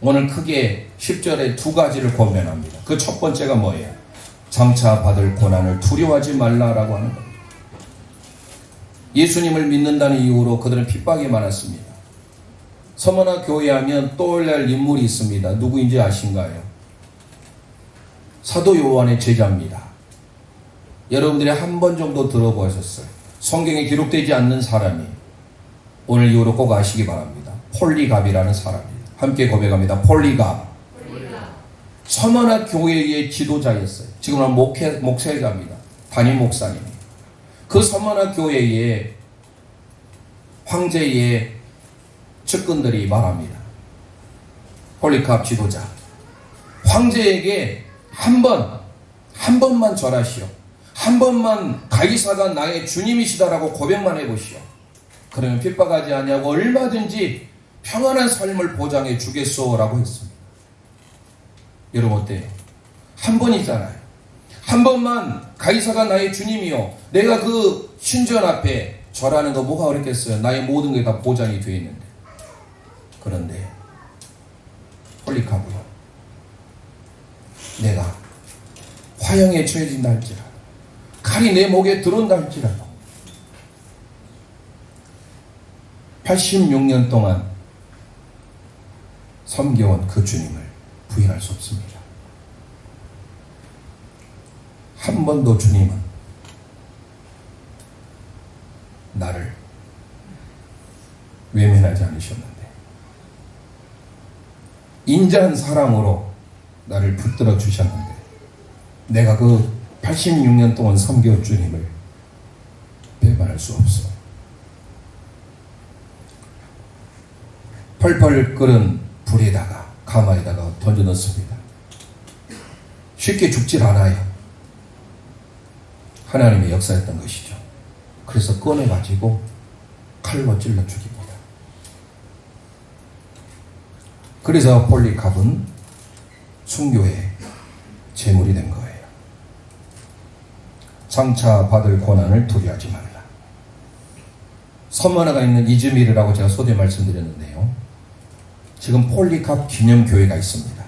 오늘 크게 10절에 두 가지를 권면합니다. 그 첫 번째가 뭐예요? 장차 받을 고난을 두려워하지 말라라고 하는 겁니다. 예수님을 믿는다는 이유로 그들은 핍박이 많았습니다. 서머나 교회 하면 떠올릴 인물이 있습니다. 누구인지 아신가요? 사도 요한의 제자입니다. 여러분들이 한 번 정도 들어보셨어요. 성경에 기록되지 않는 사람이 오늘 이후로 꼭 아시기 바랍니다. 폴리갑이라는 사람입니다. 함께 고백합니다. 폴리갑. 서머나 교회의 지도자였어요. 지금은 목회자입니다. 담임 목사님. 그 서머나 교회의 황제의 측근들이 말합니다. 폴리갑 지도자. 황제에게 한 번만 절하시오. 한 번만 가이사가 나의 주님이시다라고 고백만 해보시오. 그러면 핍박하지 아니하고 얼마든지 평안한 삶을 보장해 주겠소라고 했습니다. 여러분 어때요? 한 번이잖아요. 한 번만 가이사가 나의 주님이요. 내가 그 신전 앞에 절하는 거 뭐가 어렵겠어요? 나의 모든 게 다 보장이 되어 있는데. 그런데 폴리갑으로 내가 화형에 처해진다 할지라도 칼이 내 목에 들어온다 할지라도 86년 동안 섬겨온 그 주님을 부인할 수 없습니다. 한 번도 주님은 나를 외면하지 않으셨는데 인자한 사랑으로 나를 붙들어 주셨는데 내가 그 86년 동안 섬겨온 주님을 배반할 수 없어. 펄펄 끓은 불에다가 가마에다가 던져 넣습니다. 쉽게 죽질 않아요. 하나님의 역사였던 것이죠. 그래서 꺼내가지고 칼로 찔러 죽입니다. 그래서 폴리캅은 순교의 제물이 된 거예요. 장차 받을 고난을 두려워하지 말라. 섬 하나가 있는 이즈미르라고 제가 소대 말씀드렸는데요. 지금 폴리캅 기념교회가 있습니다.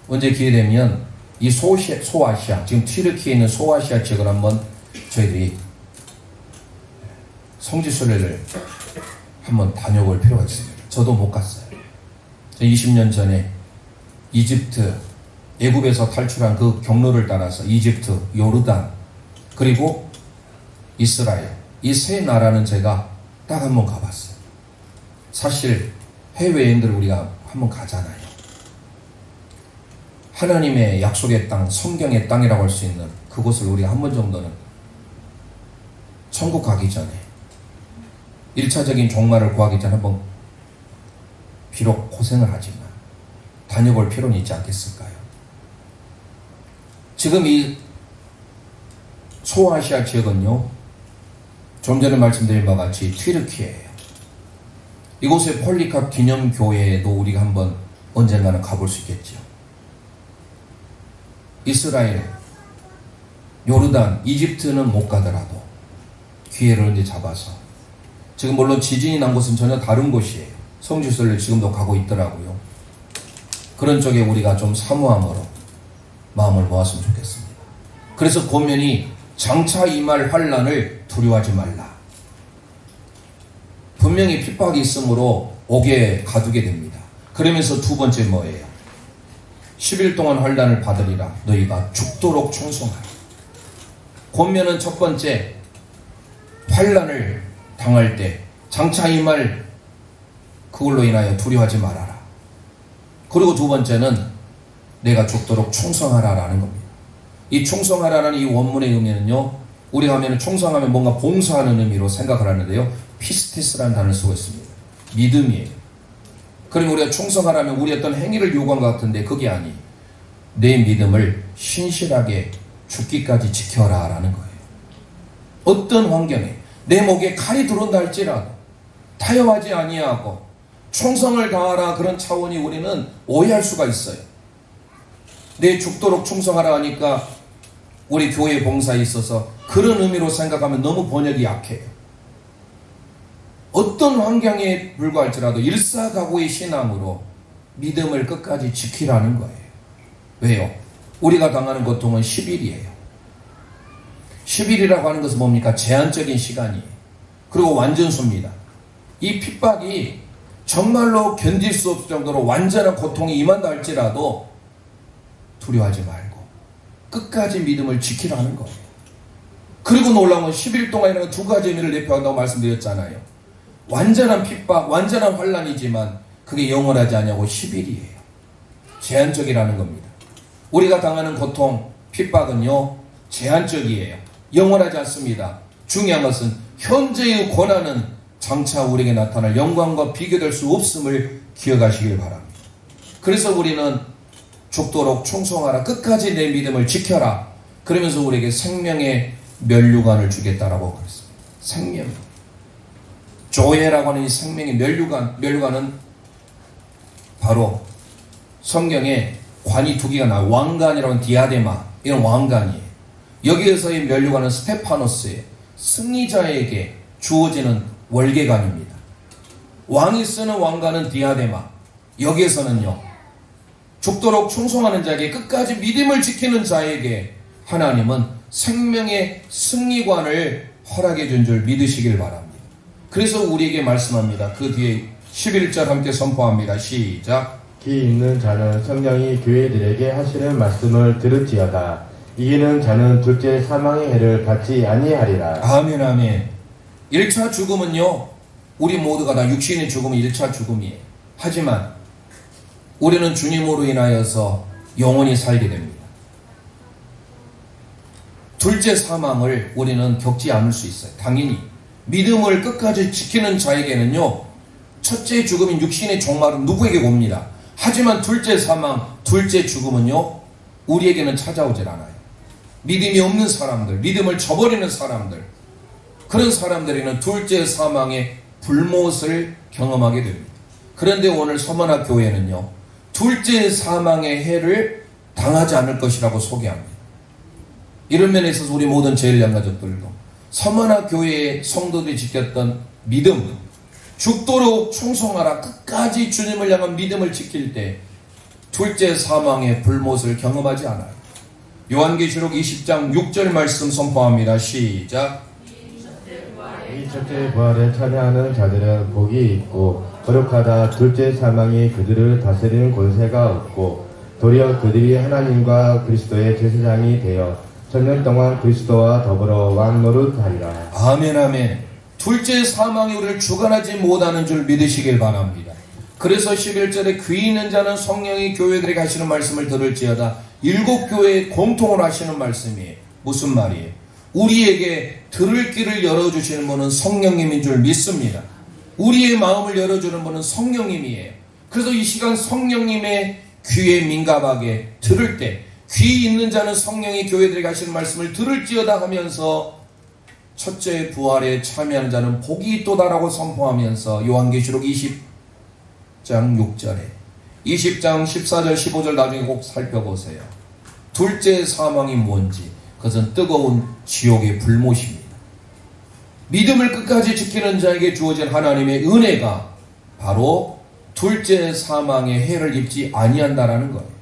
언제 기회되면 이 소아시아, 지금 튀르키에 있는 소아시아 지역을 한번 저희들이 성지순례를 한번 다녀볼 필요가 있습니다. 저도 못 갔어요. 20년 전에 이집트, 애굽에서 탈출한 그 경로를 따라서 이집트, 요르단, 그리고 이스라엘, 이 세 나라는 제가 딱 한번 가봤어요. 사실 해외여행들을 우리가 한번 가잖아요. 하나님의 약속의 땅, 성경의 땅이라고 할 수 있는 그곳을 우리가 한 번 정도는 천국 가기 전에 1차적인 종말을 구하기 전에 한번 비록 고생을 하지만 다녀볼 필요는 있지 않겠을까요? 지금 이 소아시아 지역은요, 좀 전에 말씀드린 바와 같이 튀르키예요. 이곳의 폴리캅 기념교회에도 우리가 한번 언젠가는 가볼 수 있겠죠. 이스라엘, 요르단, 이집트는 못 가더라도 기회를 언제 잡아서, 지금 물론 지진이 난 곳은 전혀 다른 곳이에요. 성지순례 지금도 가고 있더라고요. 그런 쪽에 우리가 좀 사모함으로 마음을 모았으면 좋겠습니다. 그래서 고면이 장차 임할 환난을 두려워하지 말라. 분명히 핍박이 있으므로 옥에 가두게 됩니다. 그러면서 두 번째 뭐예요? 10일 동안 환난을 받으리라. 너희가 죽도록 충성하라. 권면은 첫 번째, 환난을 당할 때 장차 임할 그걸로 인하여 두려워하지 말아라. 그리고 두 번째는 내가 죽도록 충성하라라는 겁니다. 이 충성하라는 이 원문의 의미는요, 우리가 하면 충성하면 뭔가 봉사하는 의미로 생각을 하는데요, 피스티스라는 단어를 쓰고 있습니다. 믿음이에요. 그러면 우리가 충성하라면 우리 어떤 행위를 요구한 것 같은데 그게 아니, 내 믿음을 신실하게 죽기까지 지켜라 라는 거예요. 어떤 환경에 내 목에 칼이 들어온다 할지라도 타협하지 아니하고 충성을 다하라, 그런 차원이 우리는 오해할 수가 있어요. 내 죽도록 충성하라 하니까 우리 교회 봉사에 있어서 그런 의미로 생각하면 너무 번역이 약해요. 어떤 환경에 불과할지라도 일사각오의 신앙으로 믿음을 끝까지 지키라는 거예요. 왜요? 우리가 당하는 고통은 10일이에요. 10일이라고 하는 것은 뭡니까? 제한적인 시간이에요. 그리고 완전수입니다. 이 핍박이 정말로 견딜 수 없을 정도로 완전한 고통이 임한다 할지라도 두려워하지 말고 끝까지 믿음을 지키라는 거예요. 그리고 놀라운 건 10일 동안이라는 두 가지 의미를 내포한다고 말씀드렸잖아요. 완전한 핍박, 완전한 환난이지만 그게 영원하지 않냐고 10일이에요. 제한적이라는 겁니다. 우리가 당하는 고통, 핍박은요, 제한적이에요. 영원하지 않습니다. 중요한 것은 현재의 고난은 장차 우리에게 나타날 영광과 비교될 수 없음을 기억하시길 바랍니다. 그래서 우리는 죽도록 충성하라, 끝까지 내 믿음을 지켜라, 그러면서 우리에게 생명의 면류관을 주겠다라고 그랬습니다. 생명, 조예라고 하는 이 생명의 면류관은 바로 성경에 관이 두 개가 나와요. 왕관이라고 하는 디아데마, 이런 왕관이에요. 여기에서의 면류관은 스테파노스의 승리자에게 주어지는 월계관입니다. 왕이 쓰는 왕관은 디아데마, 여기에서는요, 죽도록 충성하는 자에게, 끝까지 믿음을 지키는 자에게 하나님은 생명의 승리관을 허락해 준 줄 믿으시길 바랍니다. 그래서 우리에게 말씀합니다. 그 뒤에 11절 함께 선포합니다. 시작. 귀 있는 자는 성령이 교회들에게 하시는 말씀을 들을지어다. 이기는 자는 둘째 사망의 해를 받지 아니하리라. 아멘 아멘. 1차 죽음은요, 우리 모두가 다 육신의 죽음은 1차 죽음이에요. 하지만 우리는 주님으로 인하여서 영원히 살게 됩니다. 둘째 사망을 우리는 겪지 않을 수 있어요. 당연히 믿음을 끝까지 지키는 자에게는요, 첫째 죽음인 육신의 종말은 누구에게 옵니다. 하지만 둘째 사망, 둘째 죽음은요, 우리에게는 찾아오질 않아요. 믿음이 없는 사람들, 믿음을 저버리는 사람들, 그런 사람들에게는 둘째 사망의 불못을 경험하게 됩니다. 그런데 오늘 서머나 교회는요, 둘째 사망의 해를 당하지 않을 것이라고 소개합니다. 이런 면에 있어서 우리 모든 제일양 가족들도 서머나 교회의 성도들이 지켰던 믿음, 죽도록 충성하라, 끝까지 주님을 향한 믿음을 지킬 때 둘째 사망의 불못을 경험하지 않아요. 요한계시록 20장 6절 말씀 선포합니다. 시작. 이 첫째 부활에 참여하는 자들은 복이 있고 거룩하다. 둘째 사망이 그들을 다스리는 권세가 없고 도리어 그들이 하나님과 그리스도의 제사장이 되어 천년 동안 그리스도와 더불어 왕노릇하리라. 아멘 아멘. 둘째 사망이 우리를 주관하지 못하는 줄 믿으시길 바랍니다. 그래서 11절에 귀 있는 자는 성령이 교회들에게 하시는 말씀을 들을지어다. 7교회에 공통으로 하시는 말씀이에요. 무슨 말이에요? 우리에게 들을 길을 열어주시는 분은 성령님인 줄 믿습니다. 우리의 마음을 열어주는 분은 성령님이에요. 그래서 이 시간 성령님의 귀에 민감하게 들을 때, 귀 있는 자는 성령이 교회들에게 하시는 말씀을 들을지어다 하면서 첫째 부활에 참여하는 자는 복이 있도다라고 선포하면서 요한계시록 20장 6절에 20장 14절 15절 나중에 꼭 살펴보세요. 둘째 사망이 뭔지, 그것은 뜨거운 지옥의 불못입니다. 믿음을 끝까지 지키는 자에게 주어진 하나님의 은혜가 바로 둘째 사망의 해를 입지 아니한다라는 거예요.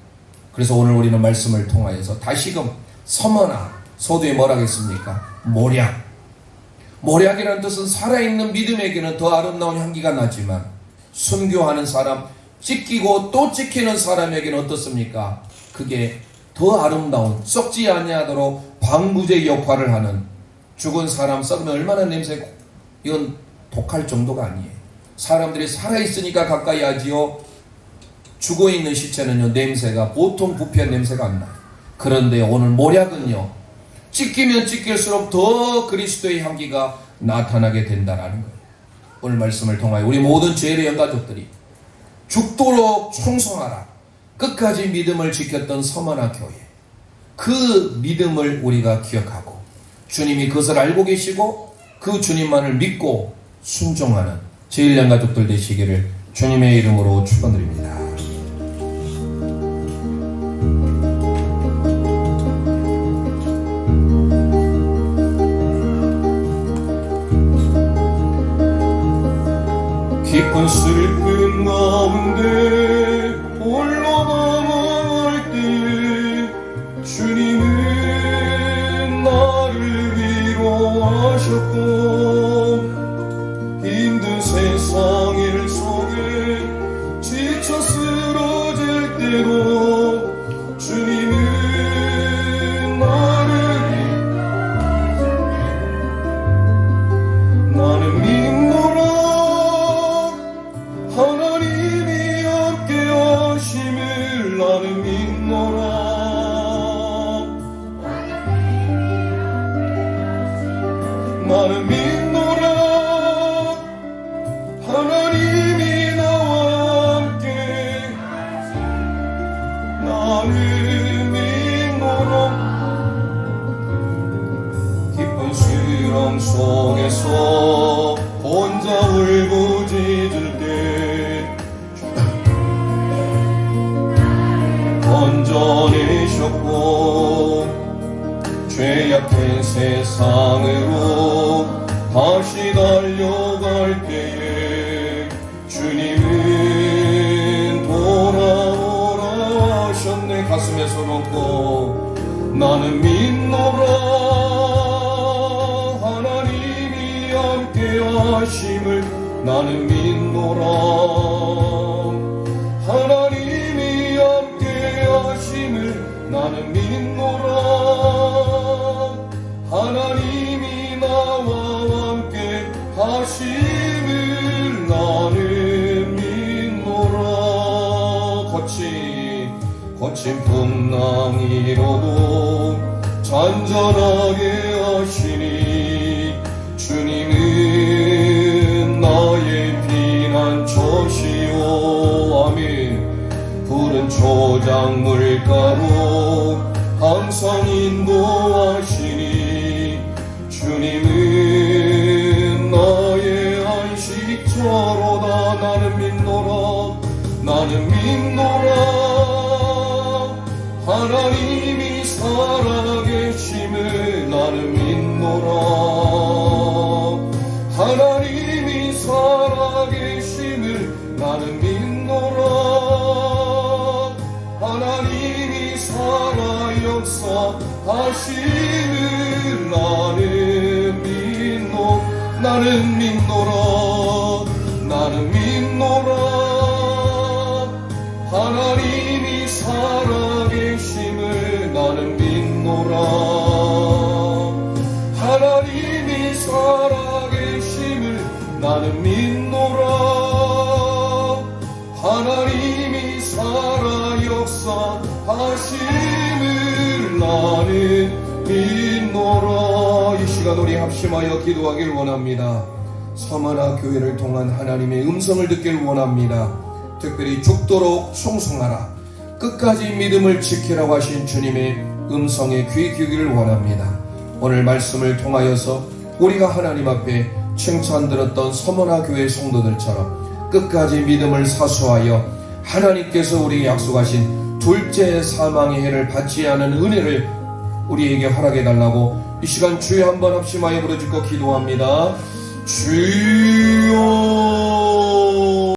그래서 오늘 우리는 말씀을 통하여서 다시금 서머나 소두에 뭐라 했습니까? 모략. 모략이라는 뜻은 살아있는 믿음에게는 더 아름다운 향기가 나지만 순교하는 사람, 찢기고 또 찢기는 사람에게는 어떻습니까? 그게 더 아름다운, 썩지 아니하도록 방부제 역할을 하는, 죽은 사람 썩으면 얼마나 냄새고, 이건 독할 정도가 아니에요. 사람들이 살아있으니까 가까이 하지요. 죽어있는 시체는요, 냄새가 보통 부패한 냄새가 안 나요. 그런데 오늘 모략은요, 찢기면 찢길수록 더 그리스도의 향기가 나타나게 된다는 거예요. 오늘 말씀을 통하여 우리 모든 죄의 영가족들이 죽도록 충성하라, 끝까지 믿음을 지켰던 서머나 교회, 그 믿음을 우리가 기억하고 주님이 그것을 알고 계시고 그 주님만을 믿고 순종하는 제일양 가족들 되시기를 주님의 이름으로 축원드립니다. 깊은 슬픔 가운데 홀로 남아갈 때 주님은 나를 위로하셨고, 힘든 세상 일 속에 지쳐 쓰러질 때도 주님은 나는 믿노라. 하나님이 함께 하심을 나는 믿노라. 나는 믿노라. 하나님이 나와 함께 나는 믿노라. 깊은 수렁 속에서 혼자 울부짖을 때 건져내셨고, 죄악된 세상으로 다시 달려갈 때에 주님은 돌아오라 하셨네. 가슴에 손얹고 나는 믿노라. 하나님이 함께 함께 하심을 나는 믿노라. 하나님이 함께 하심을 나는 믿노라. 하나님이 나와 함께 하심을 나는 믿노라. 거친 풍랑이로도 잔잔하게 하시니 주님은 나의 피난처시오. 아멘. 푸른 초장 물가로 항상 인도하시니 주님은 나의 안식처로다. 나는 믿노라. 나는 믿노라. 하나님이 살아계심을 나는 믿노라. 하나님이 살아계심을 나는 믿노라. 하나님이 살아 역사하심을 나는 믿노라. 나는 믿노라. 하나님이 살아계심을 나는 믿노라. 하나님이 살아계심을 나는 믿노라. 하나님이 살아 역사하심을 나는 믿노라. 이 시간 우리 합심하여 기도하길 원합니다. 서머나 교회를 통한 하나님의 음성을 듣길 원합니다. 특별히 죽도록 충성하라, 끝까지 믿음을 지키라고 하신 주님의 음성에 귀 기울기를 원합니다. 오늘 말씀을 통하여서 우리가 하나님 앞에 칭찬 들었던 서머나 교회 성도들처럼 끝까지 믿음을 사수하여 하나님께서 우리에게 약속하신 둘째 사망의 해를 받지 않은 은혜를 우리에게 허락해 달라고 이 시간 주여 한번 합심하여 부르짖고 기도합니다. 주여